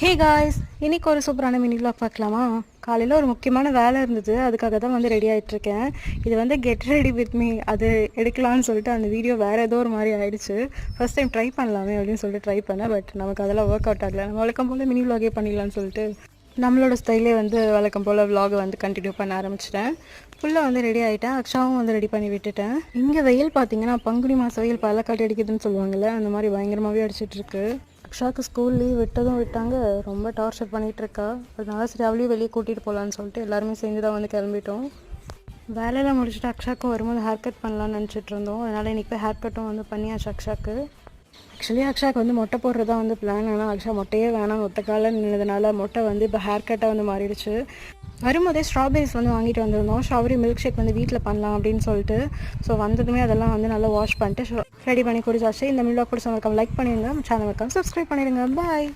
Hey guys, இன்னைக்கு ஒரு சூப்பரான மினி vlog பார்க்கலாமா? காலையில் ஒரு முக்கியமான வேலை இருந்தது, அதுக்காக தான் வந்து ரெடி ஆகிட்டுருக்கேன். இது வந்து கெட் ரெடி வித் மீ, அது எடுக்கலான்னு சொல்லிட்டு அந்த வீடியோ வேறு ஏதோ ஒரு மாதிரி ஆயிடுச்சு. ஃபர்ஸ்ட் டைம் ட்ரை பண்ணலாமே அப்படின்னு சொல்லிட்டு ட்ரை பண்ணேன். பட் நமக்கு அதெல்லாம் ஒர்க் அவுட் ஆகலை. நம்ம வழக்கம் போல் மினி vlog பண்ணிடலான்னு சொல்லிட்டு நம்மளோட ஸ்டைலே வந்து வழக்கம் போல் vlog வந்து கண்டினியூ பண்ண ஆரம்பிச்சிட்டேன். ஃபுல்லாக வந்து ரெடி ஆகிட்டேன். அக்ஷாவும் வந்து ரெடி பண்ணி விட்டுட்டேன். இங்கே வெயில் பார்த்தீங்கன்னா பங்குனி மாதம் வெயில் பள்ளக்காட்டி அடிக்குதுன்னு சொல்லுவாங்கள்ல, அந்த மாதிரி பயங்கரமாகவே அடிச்சிட்ருக்கு. அக்ஷாவுக்கு ஸ்கூல் லீவ் விட்டதும் விட்டாங்க, ரொம்ப டார்ச்சர் பண்ணிகிட்ருக்கா. அதனால சரி அவளையும் வெளியே கூட்டிகிட்டு போகலான்னு சொல்லிட்டு எல்லாருமே சேர்ந்து தான் வந்து கிளம்பிட்டோம். வேலையெல்லாம் முடிச்சுட்டு அக்ஷாவுக்கும் வரும்போது ஹேர் கட் பண்ணலான்னு நினச்சிட்டு இருந்தோம். அதனால் இன்றைக்கி போய் ஹேர் கட்டும் வந்து பண்ணியாச்சு அக்ஷாவுக்கு. ஆக்சுவலி அக்ஷாவுக்கு வந்து மொட்டை போடுறது தான் வந்து பிளான். ஆனால் அக்ஷா மொட்டையே வேணாம் ஒத்த காலம் நின்றதுனால மொட்டை வந்து இப்போ ஹேர் கட்டாக வந்து மாறிடுச்சு. வரும்போதே ஸ்ட்ராபெரிஸ் வந்து வாங்கிட்டு வந்திருந்தோம். ஸ்ட்ராபெரி மில்க் ஷேக் வந்து வீட்டில் பண்ணலாம் அப்படின்னு சொல்லிட்டு. ஸோ வந்ததுமே அதெல்லாம் வந்து நல்லா வாஷ் பண்ணிட்டு ரெடி பண்ணி குடிச்சாச்சு. இந்த மில்க் கூட லைக் பண்ணிடுங்க, சேனல் சப்ஸ்கிரைப் பண்ணிடுங்க. பாய்.